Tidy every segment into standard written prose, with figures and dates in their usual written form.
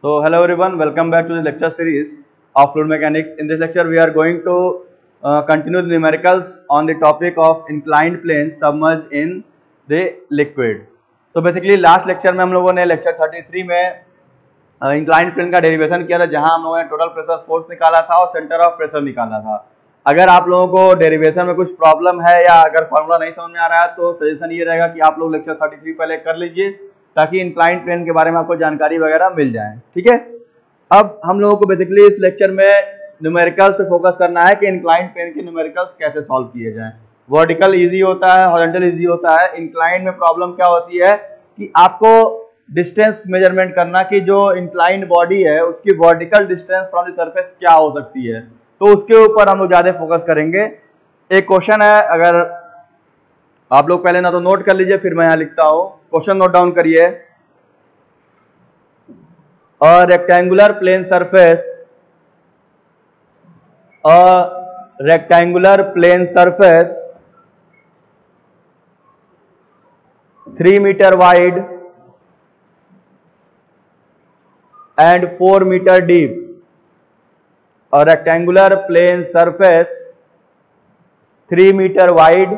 So hello everyone, welcome back to the lecture series of fluid mechanics. In this lecture we are going to continue the numericals on the topic of inclined plane submerged in the liquid. So basically last lecture में हम लोगों ने lecture 33 में inclined plane का derivation किया था, जहां हम लोगों ने टोटल प्रेशर फोर्स निकाला था और सेंटर ऑफ प्रेशर निकाला था। अगर आप लोगों को डेरिवेशन में कुछ प्रॉब्लम है या अगर फॉर्मूला नहीं समझ में आ रहा है तो सजेशन ये रहेगा कि आप लोग लेक्चर 33 पहले कर लीजिए ताकि इंक्लाइंड प्लेन के बारे में आपको जानकारी वगैरह मिल जाए। ठीक है, अब हम लोगों को बेसिकली इस लेक्चर में न्यूमेरिकल्स पे फोकस करना है कि इंक्लाइंड प्लेन के न्यूमेरिकल्स कैसे सॉल्व किए जाएं। वर्टिकल इजी होता है, हॉरिजॉन्टल इजी होता है। इंक्लाइंड में प्रॉब्लम क्या होती है कि आपको डिस्टेंस मेजरमेंट करना कि जो इंक्लाइंड बॉडी है उसकी vertical distance from the surface क्या हो सकती है, तो उसके ऊपर हम लोग ज्यादा फोकस करेंगे। एक क्वेश्चन है, अगर आप लोग पहले ना तो नोट कर लीजिए, फिर मैं यहां लिखता हूं। क्वेश्चन नोट डाउन करिए। A rectangular plane surface, a rectangular plane surface 3 meter wide and 4 meter deep. A rectangular plane surface 3 meter wide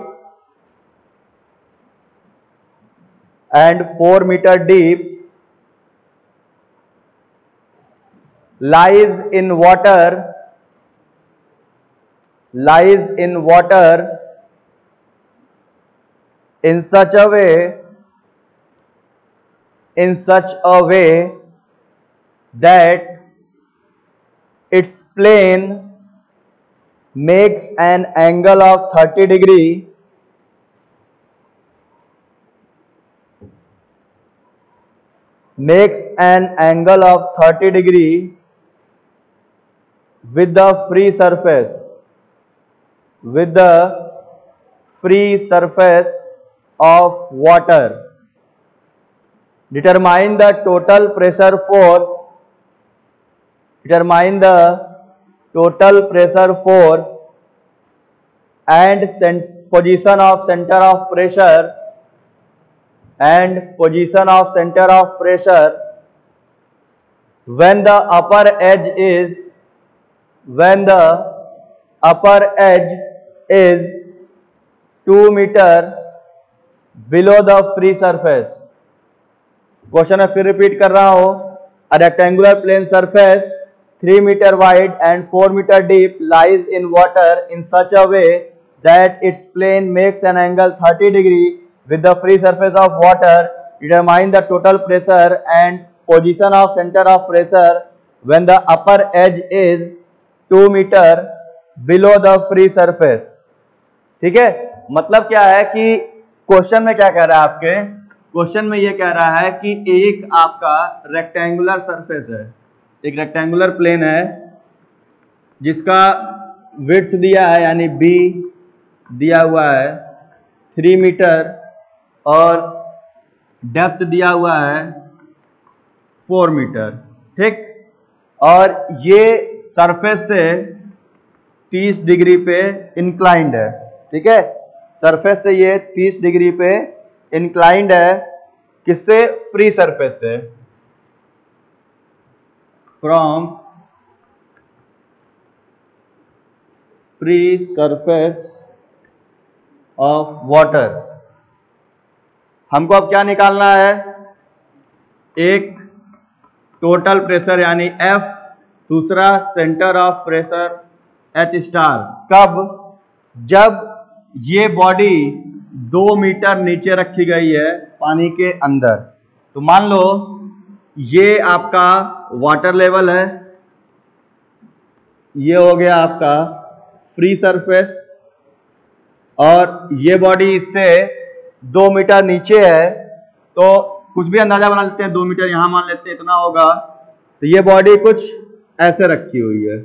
and 4 meter deep lies in water in such a way that its plane makes an angle of 30 degree with the free surface of water. Determine the total pressure force and position of center of pressure when the upper edge is 2 meter below the free surface. Question है, फिर repeat कर रहा हूं। A rectangular plane surface 3 meter wide and 4 meter deep lies in water in such a way that its plane makes an angle 30 degree with the free surface of water. Determine the total pressure and position of center of pressure when the upper edge is 2 meter below the free surface. ठीक है, मतलब क्या है कि question में क्या कह रहा है आपके, क्वेश्चन में ये कह रहा है कि एक आपका रेक्टेंगुलर सरफेस है, एक रेक्टेंगुलर प्लेन है जिसका विड्थ दिया है यानी बी दिया हुआ है 3 मीटर और डेप्थ दिया हुआ है 4 मीटर। ठीक, और ये सरफेस से 30 डिग्री पे इंक्लाइंड है। ठीक है, सरफेस से ये 30 डिग्री पे इंक्लाइंड है, किससे? फ्री सरफेस से, from free surface of water. हमको अब क्या निकालना है? एक टोटल प्रेशर यानी F, दूसरा centre of pressure H star. कब? जब ये बॉडी 2 मीटर नीचे रखी गई है पानी के अंदर। तो मान लो ये आपका वाटर लेवल है, ये हो गया आपका फ्री सरफेस, और ये बॉडी इससे 2 मीटर नीचे है, तो कुछ भी अंदाजा बना लेते हैं, 2 मीटर यहां मान लेते हैं इतना होगा। तो ये बॉडी कुछ ऐसे रखी हुई है।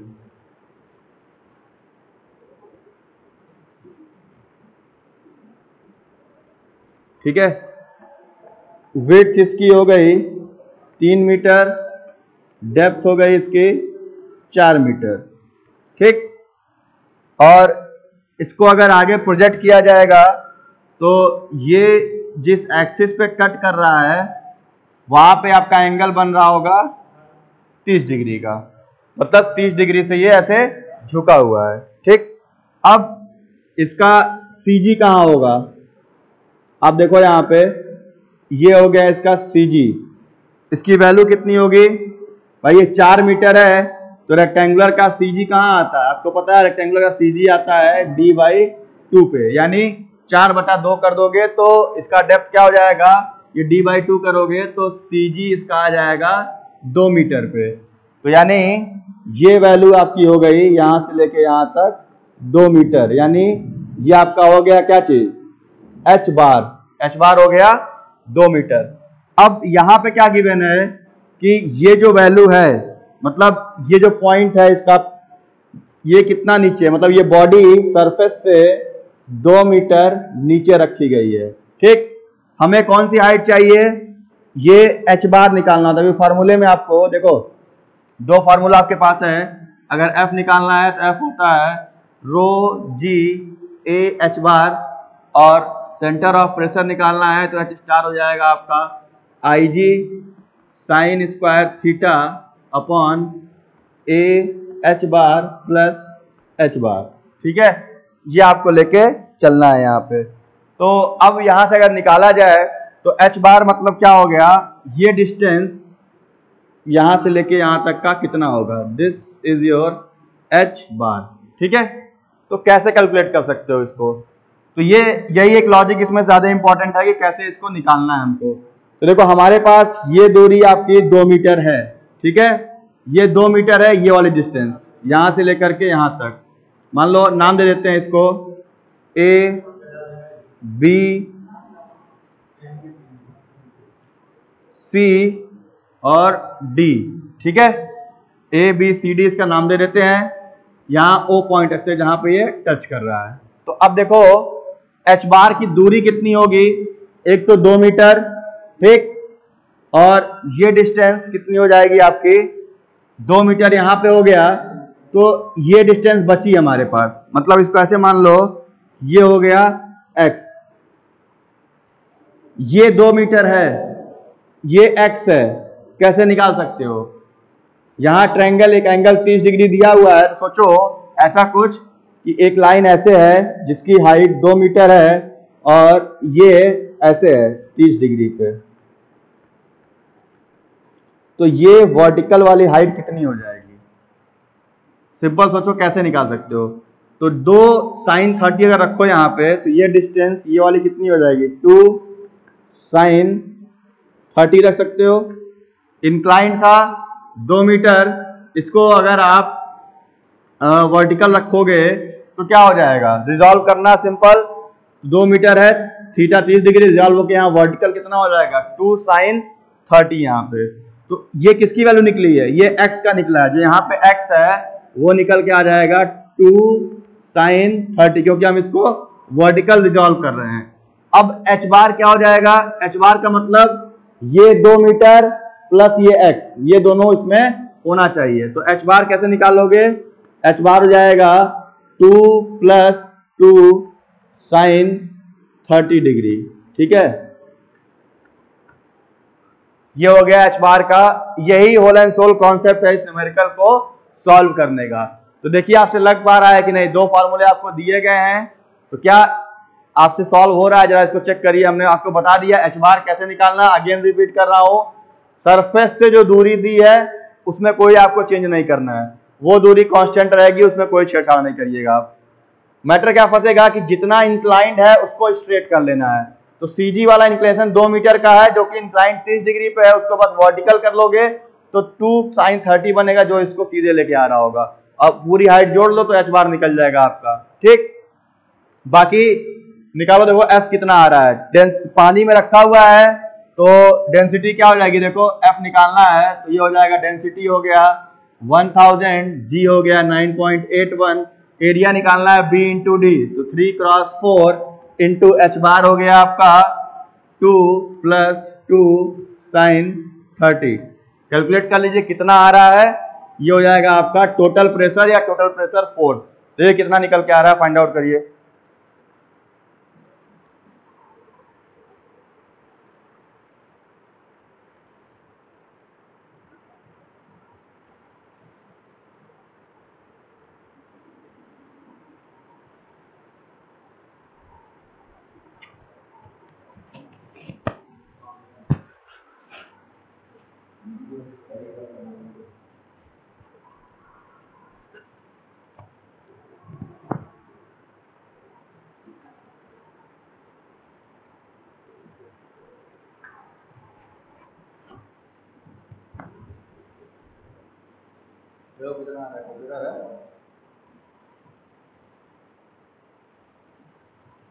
ठीक है, विड्थ इसकी हो गई 3 मीटर, डेप्थ हो गई इसकी 4 मीटर। ठीक, और इसको अगर आगे प्रोजेक्ट किया जाएगा तो ये जिस एक्सिस पे कट कर रहा है वहां पे आपका एंगल बन रहा होगा 30 डिग्री का, मतलब 30 डिग्री से ये ऐसे झुका हुआ है। ठीक, अब इसका CG कहाँ होगा? आप देखो यहाँ पे, ये हो गया इसका CG। इसकी वैल्यू कितनी होगी भाई? ये 4 मीटर है, तो रेक्टेंगुलर का CG कहाँ आता है? आपको पता है रेक्टेंगुलर का CG आता है D/2 पे, यानी 4/2 कर दोगे तो इसका डेप्थ क्या हो जाएगा? ये D/2 करोगे तो CG इसका आ जाएगा 2 मीटर पे। तो यानी ये वैल्यू आपकी हो गई यहां से लेके यहां तक 2 मीटर, यानी ये आपका हो गया क्या चीज? H बार हो गया 2 मीटर। अब यहां पे क्या गिवन है कि ये जो वैल्यू है, मतलब ये जो पॉइंट है इसका, ये कितना नीचे, मतलब ये बॉडी सरफेस से 2 मीटर नीचे रखी गई है। ठीक, हमें कौन सी हाइट चाहिए? ये H बार निकालना था। फार्मूले में आपको देखो, दो फार्मूला आपके पास है। अगर F निकालना है तो F होता है रो जी ए H बार, और सेंटर ऑफ प्रेशर निकालना है तो H स्टार हो जाएगा आपका IG sine square theta upon A H bar plus H bar. ठीक है, ये आपको लेके चलना है यहाँ पे। तो अब यहां से अगर निकाला जाए तो H बार मतलब क्या हो गया? ये डिस्टेंस यहां से लेके यहां तक का कितना होगा? This is your H bar. ठीक है, तो कैसे कैलकुलेट कर सकते हो इसको? तो ये यही एक लॉजिक इसमें ज्यादा इंपॉर्टेंट है कि कैसे इसको निकालना है हमको। तो देखो हमारे पास ये दूरी आपकी 2 मीटर है। ठीक है, ये 2 मीटर है, ये वाली डिस्टेंस यहां से लेकर के यहां तक। मान लो नाम दे देते हैं इसको A B C और D। ठीक है, ABCD इसका नाम दे देते हैं। यहां O पॉइंट रखते हैं जहां पे ये टच कर रहा है। तो अब देखो H बार की दूरी कितनी होगी? एक तो 2 मीटर, ठीक, और ये डिस्टेंस कितनी हो जाएगी आपकी? 2 मीटर यहां पे हो गया, तो ये डिस्टेंस बची हमारे पास। मतलब इसको ऐसे मान लो, ये हो गया x, ये 2 मीटर है, ये x है। कैसे निकाल सकते हो? यहां ट्रायंगल, एक एंगल 30 डिग्री दिया हुआ है, तो सोचो ऐसा कुछ कि एक लाइन ऐसे है जिसकी हाइट 2 मीटर है और ये ऐसे है 30 डिग्री पे, तो ये वर्टिकल वाली हाइट कितनी हो जाएगी? सिंपल सोचो कैसे निकाल सकते हो। तो 2 sin 30 अगर रखो यहाँ पे, तो ये डिस्टेंस ये वाली कितनी हो जाएगी? 2 sin 30 रख सकते हो। इंक्लाइन था 2 मीटर, इसको अगर आप वर्टिकल रखोगे तो क्या हो जाएगा? रिजॉल्व करना सिंपल, 2 मीटर है, थीटा 30 डिग्री, रिजॉल्व होकर यहाँ वर्टिकल कितना हो जाएगा? 2 sin 30 यहाँ पे। तो ये किसकी वैल्यू निकली है? ये x का निकला है। जो यहाँ पे x है वो निकल के आ जाएगा 2 sin 30, क्योंकि हम इसको वर्टिकल रिजॉल्व कर रहे हैं। अब H बार क्या हो जाएगा? H बार का मतलब ये 2 मीटर प्लस ये x, ये दोनों इसमें होना चाहिए। तो H बार कैसे निकालोगे? H बार हो जाएगा 2 + 2 sin 30 डिग्री। ठीक है, ये हो गया H बार का। यही होल एंड सोल कॉन्सेप्ट है इस न्यूमेरिकल को सॉल्व करने का। तो देखिए आपसे लग पा रहा है कि नहीं? दो फॉर्मूले आपको दिए गए हैं, तो क्या आपसे सॉल्व हो रहा है? जरा इसको चेक करिए। हमने आपको बता दिया H बार कैसे निकालना। अगेन रिपीट कर रहा हूं, सरफेस से जो दूरी दी है उसमें कोई आपको चेंज नहीं करना है, वो दूरी कांस्टेंट रहेगी, उसमें कोई छेड़छाड़ नहीं करिएगा आप। मैटर क्या फंसेगा कि जितना इंक्लाइंड है उसको स्ट्रेट कर लेना है। तो CG वाला इंक्लेशन 2 मीटर का है, जो कि इंक्लाइंड 30 डिग्री पे है, उसको बस वर्टिकल कर लोगे तो 2 sin 30 बनेगा, जो इसको सीधे लेके आ रहा होगा। अब पूरी हाइट जोड़ लो तो H बार निकल जाएगा आपका। ठीक, बाकी निकालो। देखो F कितना आ रहा है, पानी में रखा हुआ है तो डेंसिटी क्या हो जाएगी? देखो F निकालना है तो ये हो जाएगा, डेंसिटी हो गया 1000, G हो गया 9.81, एरिया निकालना है B इंटू डी, तो 3 × 4 इंटू H बार हो गया आपका 2 + 2 sin 30। कैलकुलेट कर लीजिए कितना आ रहा है। ये हो जाएगा आपका टोटल प्रेशर या टोटल प्रेशर फोर्स। तो ये कितना निकल के आ रहा है, फाइंड आउट करिए।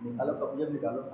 निकालो कब्जे निकालो।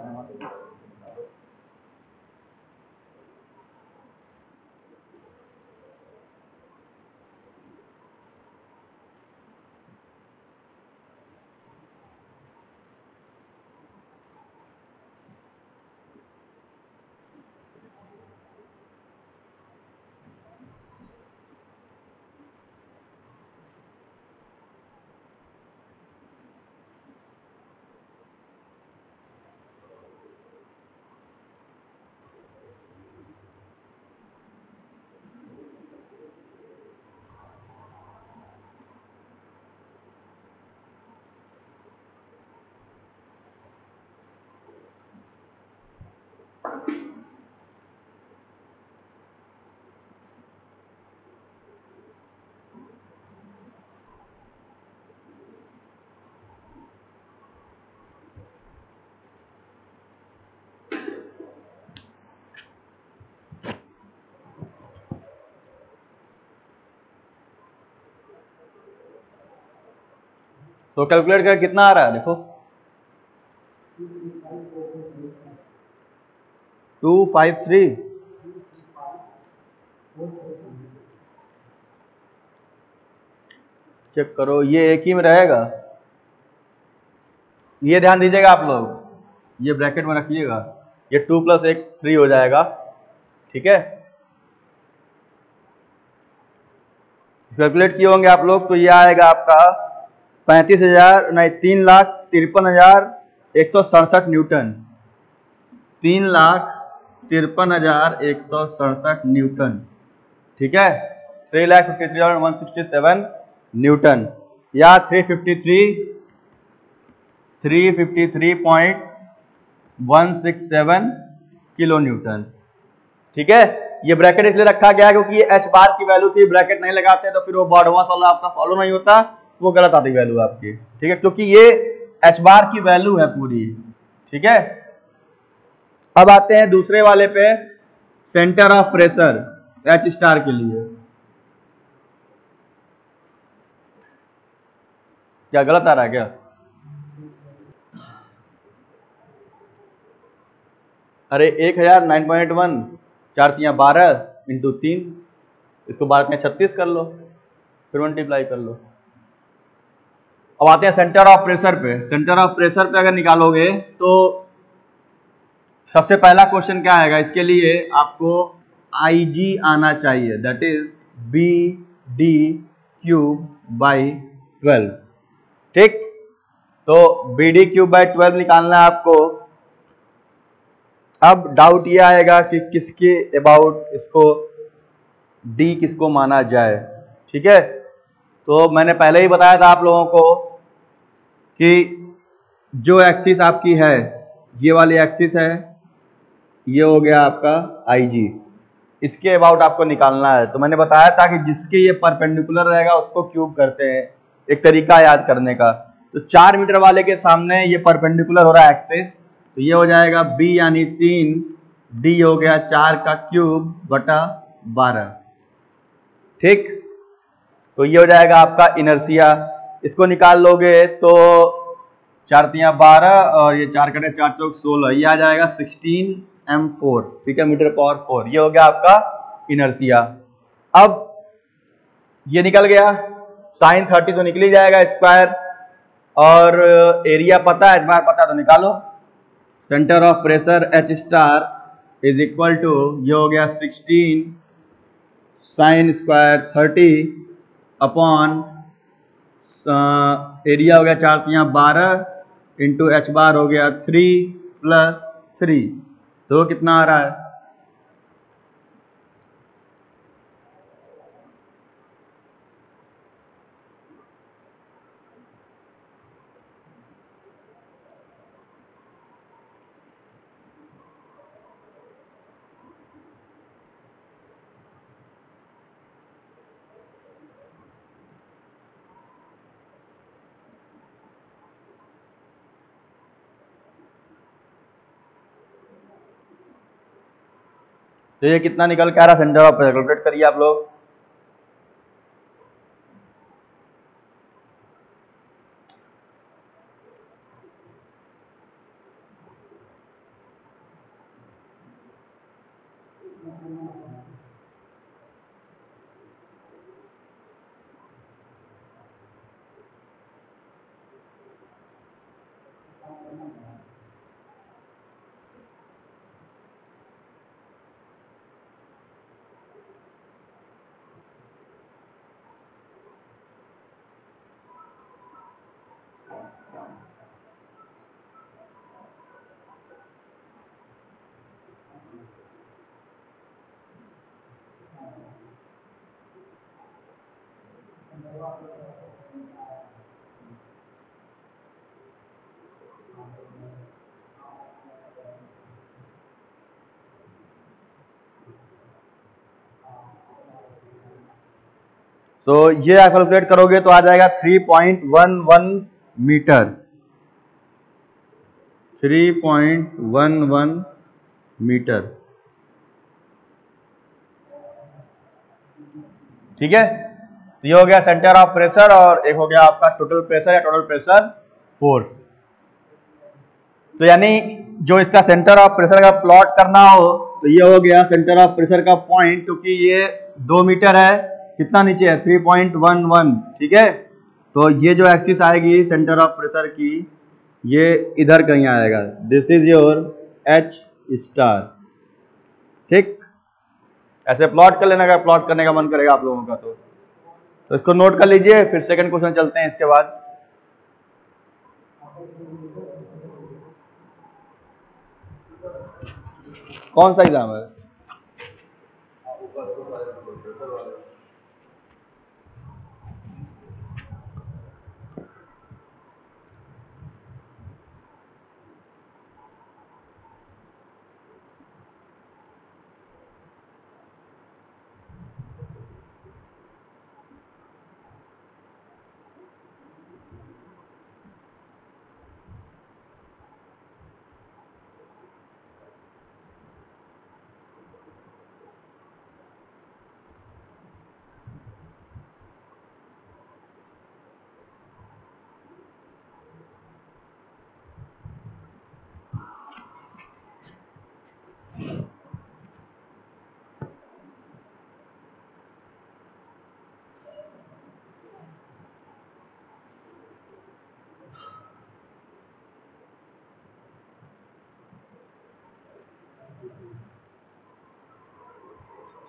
तो कैलकुलेट कर कितना आ रहा है देखो, 253। चेक करो, ये एक ही में रहेगा। ये ध्यान दीजिएगा आप लोग, ये ब्रैकेट में रखिएगा, ये 2 + 1 3 हो जाएगा। ठीक है, कैलकुलेट किए होंगे आप लोग, तो ये आएगा आपका 35,000 नहीं 3,53,167 न्यूटन। 3,53,167 न्यूटन। ठीक है, 3,53,167 न्यूटन या 353.167 किलो न्यूटन। ठीक है, ये ब्रैकेट इसलिए रखा गया क्योंकि ये एच बार की वैल्यू थी, ब्रैकेट नहीं लगाते तो फिर वो बॉडवास वाला आपका फॉलो नहीं होता, वो गलत आती वैल्यू आपकी। ठीक है, क्योंकि ये एच बार की वैल्यू है पूरी। ठीक है, अब आते हैं दूसरे वाले पे, centre of pressure H star के लिए। क्या गलत आ रहा है क्या? अरे 1000 9.1 4 × 12 × 3, इसको 12 × 36 कर लो, फिर मल्टीप्लाई कर लो। अब आते हैं सेंटर ऑफ प्रेशर पे। सेंटर ऑफ प्रेशर पे अगर निकालोगे तो सबसे पहला क्वेश्चन क्या आएगा, इसके लिए आपको IG आना चाहिए, दैट इज BD³/12। ठीक, तो BD³/12 निकालना है आपको। अब डाउट ये आएगा कि किसके अबाउट इसको D किसको माना जाए। ठीक है, तो मैंने पहले ही बताया था आप लोगों को कि जो एक्सिस आपकी है, ये वाली एक्सिस है, ये हो गया आपका IG, इसके अबाउट आपको निकालना है। तो मैंने बताया था कि जिसके ये परपेंडिकुलर रहेगा उसको क्यूब करते हैं, एक तरीका याद करने का। तो 4 मीटर वाले के सामने ये परपेंडिकुलर हो रहा है एक्सिस, तो ये हो जाएगा B यानी 3, D हो गया 4/3/12। ठीक, तो ये हो जाएगा आपका इनर्सिया। इसको निकाल लोगे तो 4 × 12 और ये 4 × 4 = 16, ये आ जाएगा 16m4। ठीक है, मीटर/4। ये हो गया आपका इनर्सिया। अब ये निकल गया, sin 30 तो निकल ही जाएगा स्क्वायर, और एरिया पता है, बार पता तो निकालो। Centre of pressure H star is equal to, ये हो गया 16 sin² 30 अपॉन एरिया हो गया 4 × 12 इंटू H बार हो गया 3 + 3, तो कितना आ रहा है? तो ये कितना निकल के आ रहा है सेंटर ऑफ प्रेशर, कैलकुलेट करिए आप लोग। तो ये आप कैलकुलेट करोगे तो आ जाएगा 3.11 मीटर, 3.11 मीटर। ठीक है, तो ये हो गया सेंटर ऑफ प्रेशर और एक हो गया आपका टोटल प्रेशर या टोटल प्रेशर फोर्स। तो यानी जो इसका सेंटर ऑफ प्रेशर का प्लॉट करना हो तो ये हो गया सेंटर ऑफ प्रेशर का पॉइंट, क्योंकि ये 2 मीटर है, कितना नीचे है 3.11। ठीक है, तो ये जो एक्सिस आएगी सेंटर ऑफ प्रेशर की ये इधर कहीं आएगा, this is your H star. ठीक, ऐसे प्लॉट कर लेना, अगर प्लॉट करने का मन करेगा आप लोगों का तो इसको नोट कर लीजिए। फिर सेकंड क्वेश्चन चलते हैं इसके बाद। कौन सा एग्जाम है?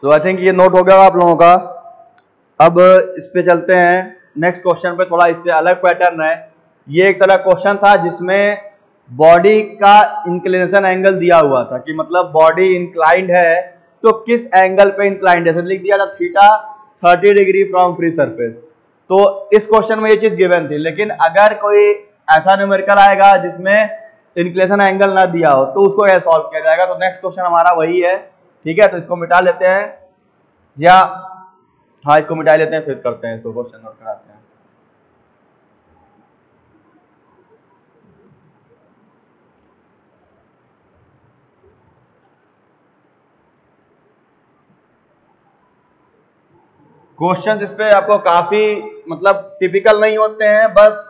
तो आई थिंक ये नोट हो गया आप लोगों का। अब इस पे चलते हैं नेक्स्ट क्वेश्चन पे, थोड़ा इससे अलग पैटर्न है। ये एक तरह क्वेश्चन था जिसमें बॉडी का इंक्लिनेशन एंगल दिया हुआ था कि मतलब बॉडी इंक्लाइंड है तो किस एंगल पे इंक्लाइंड है। लिख दिया था theta 30 degree from free surface. तो इस क्वेश्चन में ये चीज गिवन थी, लेकिन अगर कोई ऐसा न्यूमेरिकल आएगा जिसमें इंक्लिनेशन एंगल ना दिया हो तो उसको कैसे सॉल्व किया जाएगा। तो नेक्स्ट क्वेश्चन हमारा वही है। ठीक है, तो इसको मिटा लेते हैं, या हाँ इसको मिटा लेते हैं, फिर करते हैं इसको क्वेश्चन और कराते हैं। क्वेश्चंस इस पे आपको काफी मतलब टिपिकल नहीं होते हैं, बस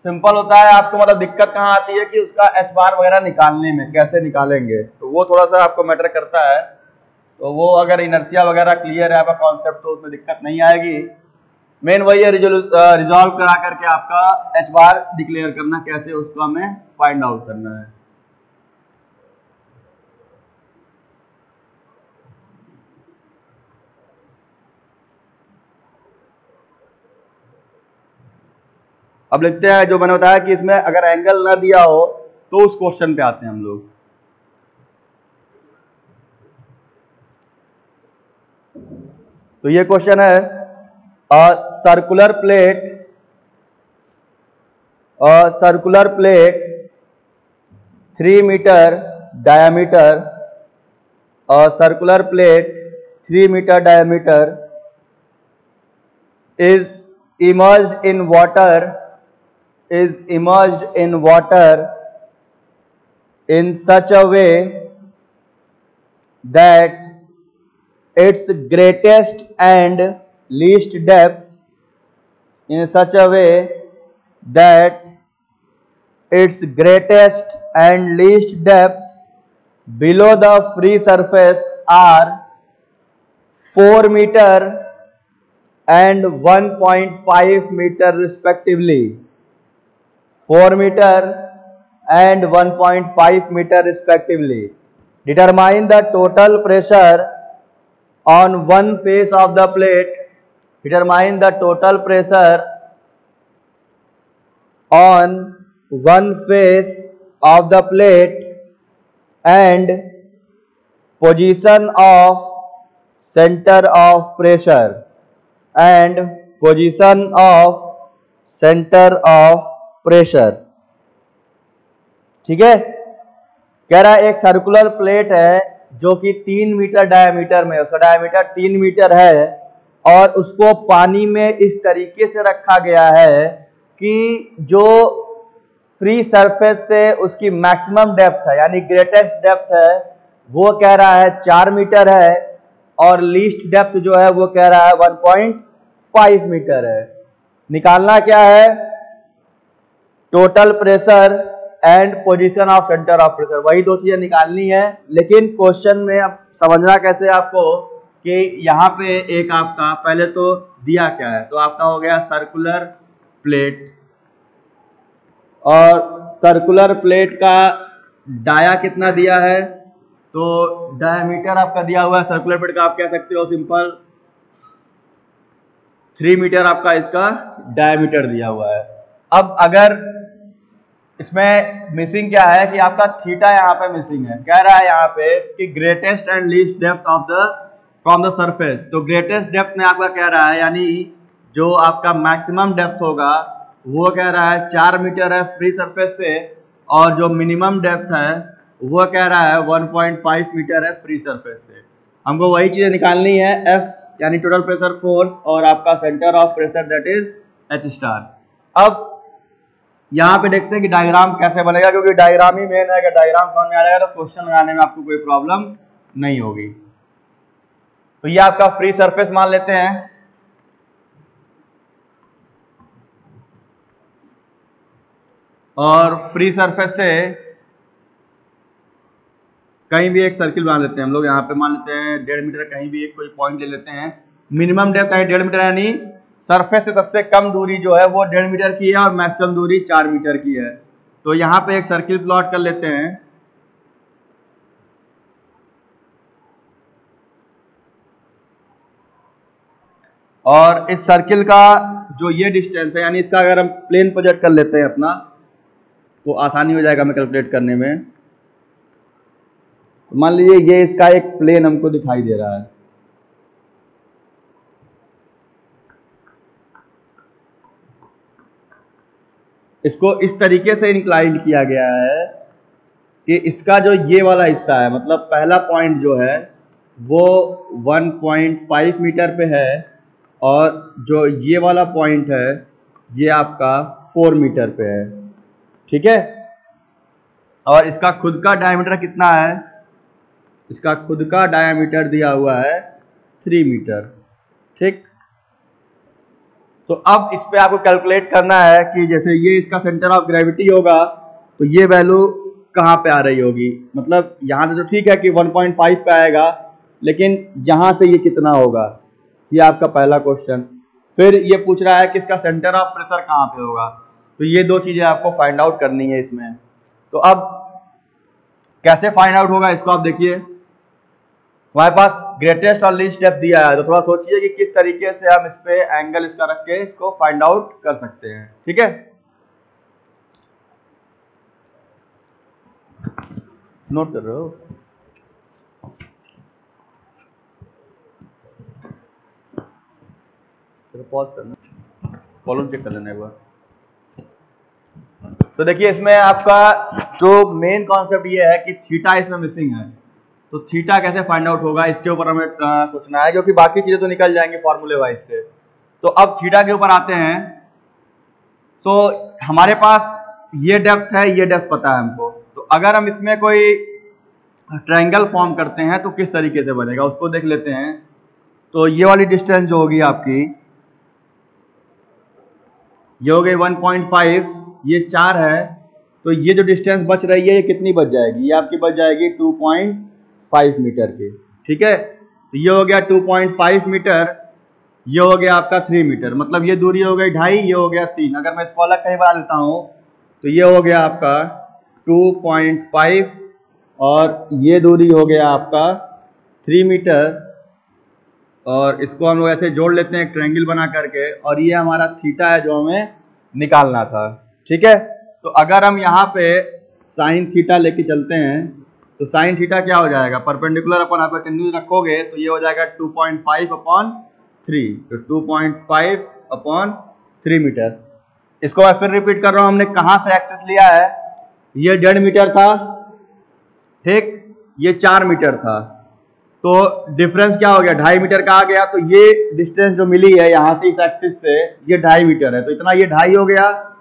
सिंपल होता है। आपको मतलब दिक्कत कहाँ आती है कि उसका एच बार वगैरह निकालने में, कैसे निकालेंगे, तो वो थोड़ा सा आपको मैटर करता है। तो वो अगर इनर्शिया वगैरह क्लियर है आपका कॉन्सेप्ट तो उसमें दिक्कत नहीं आएगी। मेन वही है रिजॉल्व करा करके आपका एच बार डिक्लेयर करना, कैसे उसको हमें फाइंड आउट करना है। अब लिखते हैं, जो मैंने बताया कि इसमें अगर एंगल ना दिया हो तो उस क्वेश्चन पे आते हैं हम लोग। तो ये क्वेश्चन है, circular plate 3 metre diameter, circular plate 3 metre diameter is immersed in water in such a way that its greatest and least depth in such a way that its greatest and least depth below the free surface are 4 meter and 1.5 meter respectively. 4 meter and 1.5 meter respectively. Determine the total pressure on one face of the plate. Determine the total pressure on one face of the plate and position of center of pressure and position of center of pressure. ठीक है, कह रहा है एक circular plate है जो कि 3 metre diameter में, उसका डायमीटर 3 मीटर है और उसको पानी में इस तरीके से रखा गया है कि जो फ्री सरफेस से उसकी मैक्सिमम डेप्थ है यानी ग्रेटेस्ट डेप्थ है वो कह रहा है 4 मीटर है और लीस्ट डेप्थ जो है वो कह रहा है 1.5 मीटर है। निकालना क्या है, total pressure and position of centre of pressure, वही दो चीजें निकालनी है। लेकिन क्वेश्चन में अब समझना कैसे आपको कि यहाँ पे एक आपका पहले तो दिया क्या है, तो आपका हो गया सर्कुलर प्लेट और सर्कुलर प्लेट का डाया कितना दिया है, तो डायमीटर आपका दिया हुआ है सर्कुलर प्लेट का, आप कह सकते हो सिंपल 3 मीटर आपका इसका डायमीटर दिया हुआ है। अब अगर इसमें मिसिंग क्या है कि आपका थीटा यहाँ पे मिसिंग है, कह रहा है यहाँ पे कि greatest and least depth of the from the surface, तो ग्रेटेस्ट डेप्थ में आपका कह रहा है यानी जो आपका मैक्सिमम डेप्थ होगा वो कह रहा है 4 मीटर है फ्री सरफेस से और जो मिनिमम डेप्थ है वो कह रहा है 1.5 मीटर है फ्री सरफेस से। हमको वही चीजें निकालनी है, F यानी टोटल प्रेशर फोर्स और आपका centre of pressure that is H star. अब यहाँ पे देखते हैं कि डायग्राम कैसे बनेगा, क्योंकि डायग्राम ही मेन है। अगर डायग्राम समझ में आ जाएगा तो क्वेश्चन लगाने में आपको कोई प्रॉब्लम नहीं होगी। तो ये आपका फ्री सरफेस मान लेते हैं और फ्री सरफेस से कहीं भी एक सर्किल बना लेते हैं हम लोग। यहाँ पे मान लेते हैं 1.5 मीटर, कहीं भी एक कोई पॉइंट ले लेते हैं। मिनिमम डेप्थ है 1.5 मीटर यानी सरफेस से सबसे कम दूरी जो है वो 1.5 मीटर की है और मैक्सिमम दूरी 4 मीटर की है। तो यहाँ पे एक सर्किल प्लॉट कर लेते हैं। और इस सर्किल का जो ये डिस्टेंस है यानी इसका अगर हम प्लेन प्रोजेक्ट कर लेते हैं अपना तो आसानी हो जाएगा हमें कैलकुलेट करने में। तो मान लीजिए ये इसका एक प्लेन हमको दिखाई दे रहा है, इसको इस तरीके से इंक्लाइंड किया गया है कि इसका जो ये वाला हिस्सा है मतलब पहला पॉइंट जो है वो 1.5 मीटर पे है और जो ये वाला पॉइंट है ये आपका 4 मीटर पे है। ठीक है, और इसका खुद का डायमीटर कितना है, इसका खुद का डायमीटर दिया हुआ है 3 मीटर। ठीक, तो अब इस पे आपको कैलकुलेट करना है कि जैसे ये इसका सेंटर ऑफ ग्रेविटी होगा तो ये वैल्यू कहाँ पे आ रही होगी। मतलब यहाँ से तो ठीक है कि 1.5 पे आएगा, लेकिन यहाँ से ये कितना होगा, ये आपका पहला क्वेश्चन। फिर ये पूछ रहा है कि इसका सेंटर ऑफ प्रेशर कहाँ पे होगा, तो ये दो चीजें आपको फाइंड आउट करनी है इसमें। तो अब कैसे फाइंड आउट होगा इसको आप देखिए, हमारे पास ग्रेटेस्ट और लीस्ट डेप्थ दिया है, तो थोड़ा सोचिए कि किस तरीके से हम इस पे एंगल इसका रख के इसको फाइंड आउट कर सकते हैं। ठीक है, नोट कर रहे हो, पॉज करना, कॉलम चेक कर लेना एक बार। तो देखिए इसमें आपका जो मेन कॉन्सेप्ट ये है कि थीटा इसमें मिसिंग है, तो थीटा कैसे फाइंड आउट होगा इसके ऊपर हमें सोचना है, क्योंकि बाकी चीजें तो निकल जाएंगी फॉर्मूले वाइज से। तो अब थीटा के ऊपर आते हैं। तो हमारे पास ये डेप्थ है, ये डेप्थ पता है हमको, तो अगर हम इसमें कोई ट्रायंगल फॉर्म करते हैं तो किस तरीके से बनेगा उसको देख लेते हैं। तो ये वाली डिस्टेंस जो होगी आपकी, ये हो गई 1.5, ये 4 है, तो ये जो डिस्टेंस बच रही है ये कितनी बच जाएगी? ये आपकी बच जाएगी 2.5 मीटर की। ठीक है, तो ये हो गया 2.5 मीटर, ये हो गया आपका 3 मीटर, मतलब ये दूरी हो गई 2.5, ये हो गया 3। अगर मैं इसको अलग कहीं बना लेता हूँ तो ये हो गया आपका 2.5 और ये दूरी हो गया आपका 3 मीटर, और इसको हम लोग ऐसे जोड़ लेते हैं एक ट्रायंगल बना करके, और ये हमारा थीटा है जो हमें निकालना था। ठीक है, तो अगर हम यहाँ पे साइन थीटा लेके चलते हैं तो साइन थीटा क्या हो जाएगा? परपेंडिकुलर अपन हाइपोटेन्यूज रखोगे तो ये हो जाएगा 2.5/3, तो 2.5/3 मीटर। इसको मैं फिर रिपीट कर रहा हूँ, हमने कहाँ से एक्सेस लिया है? ये 1.5 मीटर था, ठीक, ये 4 मीटर था, तो डिफरेंस क्या हो गया? 2.5 मीटर का आ गया, तो ये डिस्टेंस जो मिली है यहाँ से इस एक्सिस से ये 2.5 मीटर है, तो इतना ये 2.5 हो गया,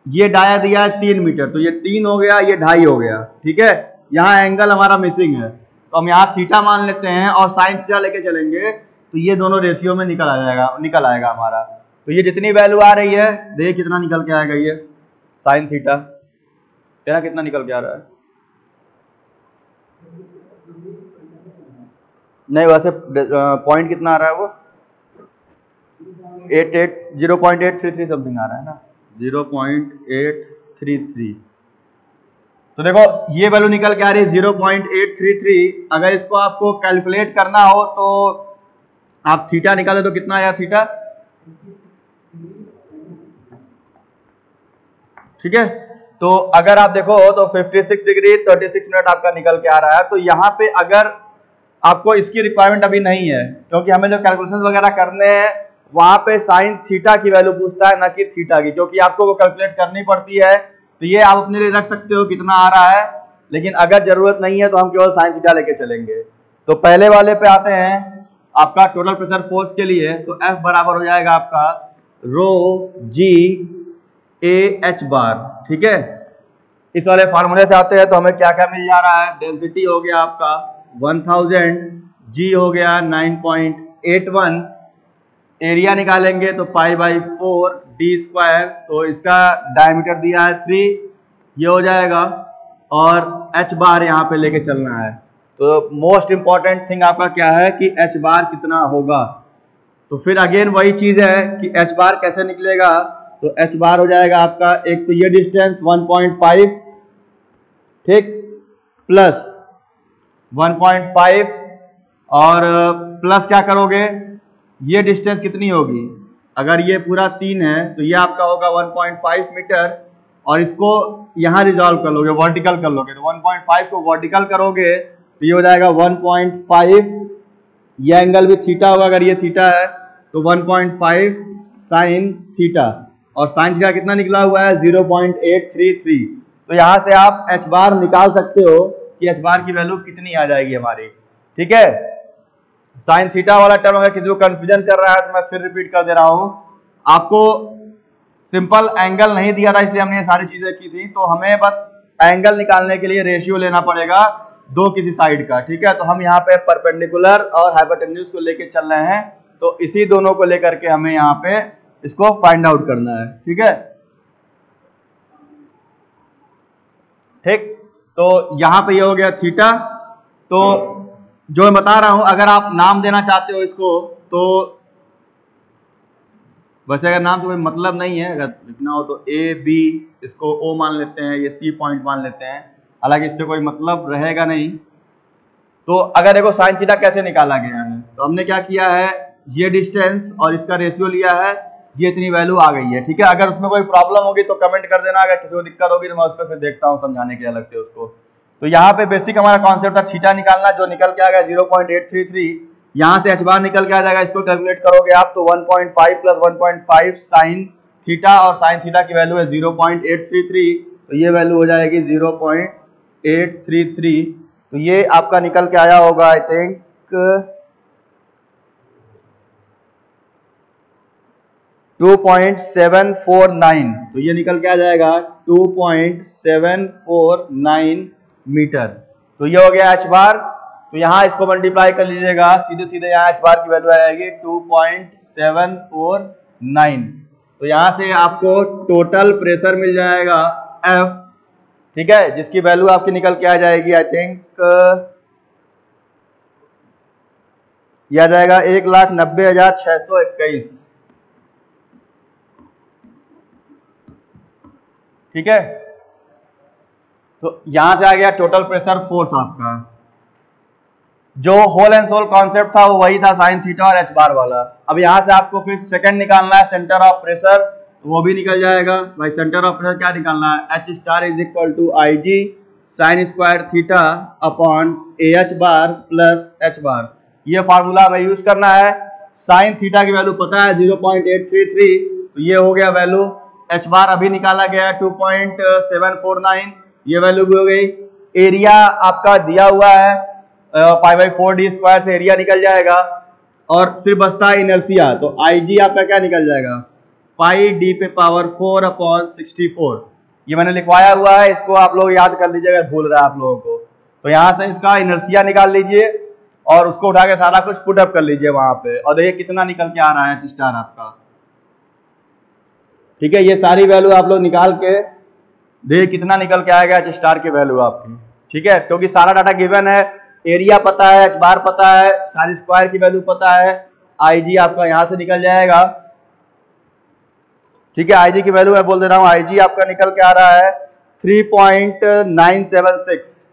ये डाया दिया है 3 मीटर, तो ये 3 हो गया, ये 2.5 हो गया। ठीक है, यहाँ एंगल हमारा मिसिंग है, तो हम यहाँ थीटा मान लेते हैं और साइन थीटा लेके चलेंगे तो ये दोनों रेशियो में निकल आएगा हमारा। तो ये जितनी वैल्यू आ रही है, देखिए कितना निकल के आएगा, ये साइन थीटा तेरा कितना निकल के आ रहा है? नहीं, वैसे पॉइंट कितना आ रहा है वो? 0.833 समथिंग आ रहा है ना, 0.833। तो देखो ये वैल्यू निकल के आ रही है 0.833। अगर इसको आपको कैलकुलेट करना हो तो आप थीटा निकाले तो कितना आया थीटा? ठीक है, तो अगर आप देखो तो 56 डिग्री 36 मिनट आपका निकल के आ रहा है। तो यहाँ पे अगर आपको इसकी रिक्वायरमेंट अभी नहीं है, क्योंकि हमें जो कैलकुलेशन वगैरह करने हैं वहां पे साइन थीटा की वैल्यू पूछता है, ना कि थीटा की, क्योंकि आपको वो कैलकुलेट करनी पड़ती है। तो ये आप अपने लिए रख सकते हो कितना आ रहा है, लेकिन अगर जरूरत नहीं है तो हम केवल साइन थीटा लेके चलेंगे। तो पहले वाले पे आते हैं, आपका टोटल प्रेशर फोर्स के लिए, तो F बराबर हो जाएगा आपका रो जी ए एच बार। ठीक है, इस वाले फार्मूले से आते हैं तो हमें क्या क्या मिल जा रहा है? डेंसिटी हो गया आपका 1000, जी हो गया 9.81, एरिया निकालेंगे तो π/4 d², तो इसका डायमीटर दिया है 3, ये हो जाएगा, और h बार यहाँ पे लेके चलना है। तो मोस्ट इंपॉर्टेंट थिंग आपका क्या है कि h बार कितना होगा? तो फिर अगेन वही चीज है कि h बार कैसे निकलेगा? तो h बार हो जाएगा आपका, एक तो ये डिस्टेंस 1.5, ठीक, प्लस 1.5, और प्लस क्या करोगे, ये डिस्टेंस कितनी होगी? अगर ये पूरा 3 है तो ये आपका होगा 1.5 मीटर, और इसको यहाँ रिजॉल्व कर लोगे, वर्टिकल कर लोगे, तो 1.5 को वर्टिकल करोगे तो ये हो जाएगा 1.5, ये एंगल भी थीटा होगा, अगर ये थीटा है तो 1.5 साइन थीटा, और साइन थीटा कितना निकला हुआ है? 0.833। तो यहाँ से आप h बार निकाल सकते हो कि h बार की वैल्यू कितनी आ जाएगी हमारी। ठीक है, साइन थीटा वाला टर्म अगर किसी को कंफ्यूजन कर रहा है तो मैं फिर रिपीट कर दे रहा हूं, आपको सिंपल एंगल नहीं दिया था इसलिए हमने ये सारी चीजें की थी, तो हमें बस एंगल निकालने के लिए रेशियो लेना पड़ेगा दो किसी साइड का। ठीक है, तो हम यहाँ पे परपेंडिकुलर और हाइपोटेन्यूज को लेके चल रहे हैं, तो इसी दोनों को लेकर के हमें यहाँ पे इसको फाइंड आउट करना है। ठीक है, ठीक, तो यहाँ पे ये हो गया थीटा। तो जो मैं बता रहा हूं, अगर आप नाम देना चाहते हो इसको तो वैसे अगर नाम से कोई मतलब नहीं है, अगर लिखना हो तो ए बी, इसको ओ मान लेते हैं, ये सी पॉइंट मान लेते हैं, हालांकि इससे कोई मतलब रहेगा नहीं। तो अगर देखो साइन थीटा कैसे निकाला गया है, तो हमने क्या किया है, ये डिस्टेंस और इसका रेशियो लिया है, ये इतनी वैल्यू आ गई है। ठीक है, अगर उसमें कोई प्रॉब्लम होगी तो कमेंट कर देना, अगर किसी को दिक्कत होगी तो मैं उस पर फिर देखता हूँ समझाने के अलग से उसको। तो यहाँ पे बेसिक हमारा कॉन्सेप्ट था थीटा निकालना, जो निकल के आ गया 0.833। यहाँ से h बार निकल के आ जाएगा, इसको कैलकुलेट करोगे आप तो 1.5 प्लस 1.5 साइन थीटा, और साइन थीटा की वैल्यू है 0.833, तो ये वैल्यू हो जाएगी 0.833। तो ये आपका निकल के आया होगा आई थिंक 2.749, तो ये निकल के आ जाएगा 2.749 मीटर। तो ये हो गया h बार। तो यहाँ इसको मल्टीप्लाई कर लीजिएगा, सीधे सीधे यहाँ एच बार की वैल्यू आ जाएगी 2.749। तो यहाँ से आपको टोटल प्रेशर मिल जाएगा F, ठीक है, जिसकी वैल्यू आपकी निकल के आ जाएगी, आई थिंक यह आ जाएगा 1,90,621। ठीक है, तो यहां से आ गया टोटल प्रेशर फोर्स आपका। जो होल एंड सोल कॉन्सेप्ट था वो वही था साइन थीटा और एच बार वाला। अब यहां से आपको फिर सेकंड निकालना है, सेंटर ऑफ प्रेशर, वो भी निकल जाएगा भाई। सेंटर ऑफ प्रेशर क्या निकालना है, H star is equal to I G sine square theta upon A H bar plus H bar. ये फार्मूला हमें यूज करना है। साइन थीटा की वैल्यू पता है 0.833, तो ये हो गया वैल्यू। एच बार अभी निकाला गया है 2.749, ये वैल्यू भी हो गई। एरिया आपका दिया हुआ है π/4d स्क्वायर से एरिया निकल जाएगा, और सिर्फ बचता है इनर्सिया। तो आई जी आपका क्या निकल जाएगा, πd पे पावर 4 अपॉन 64। ये मैंने लिखवाया हुआ है, इसको आप लोग याद कर लीजिए अगर भूल रहा है आप लोगों को। तो यहां से इसका इनर्सिया निकाल लीजिए और उसको उठा के सारा कुछ पुट अप कर लीजिए वहां पे, और देखिए कितना निकल के आ रहा है एच स्टार आपका। ठीक है, ये सारी वैल्यू आप लोग निकाल के देखिए कितना निकल के आएगा एच स्टार की वैल्यू आपकी। ठीक है, क्योंकि सारा डाटा गिवन है, एरिया पता है, एच बार पता है, सारी स्क्वायर की वैल्यू पता है, आई जी आपका यहां से निकल जाएगा। ठीक है, आई जी की वैल्यू मैं बोल दे रहा हूं, आई जी आपका निकल के आ रहा है 3.976।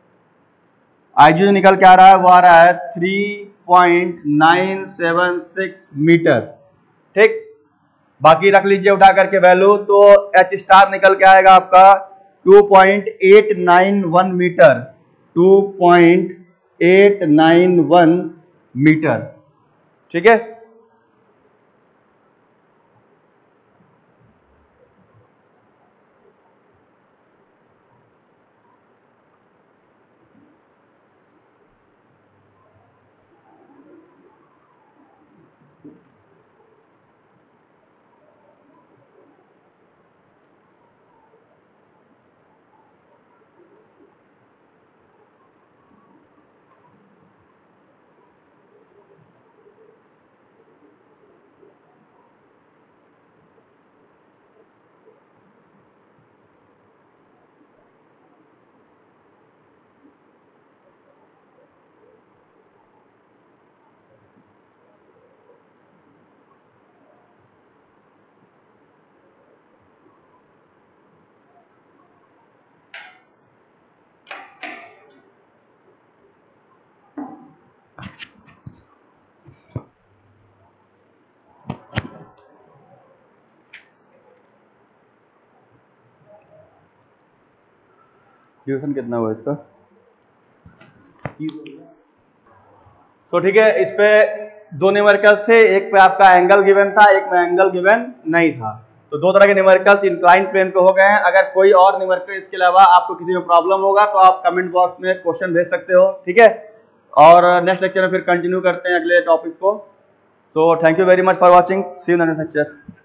आई जी निकल के आ रहा है वो आ रहा है 3.976 मीटर। ठीक, बाकी रख लीजिए उठा करके वैल्यू, तो एच स्टार निकल के आएगा आपका 2.891 मीटर, 2.891 मीटर। ठीक है, ड्यूरेशन कितना हुआ इसका। तो ठीक है, इस पे दो न्यूमेरिकल्स थे, एक पे आपका एंगल गिवन था, एक में एंगल गिवन नहीं था। तो दो तरह के न्यूमेरिकल्स इंक्लाइन प्लेन पे हो गए हैं। अगर कोई और न्यूमेरिकल इसके अलावा आपको किसी में प्रॉब्लम होगा तो आप कमेंट बॉक्स में क्वेश्चन भेज सकते हो। ठीक है, और नेक्स्ट लेक्चर में फिर कंटिन्यू करते हैं अगले टॉपिक को। तो thank you very much for watching, see you in the next lecture.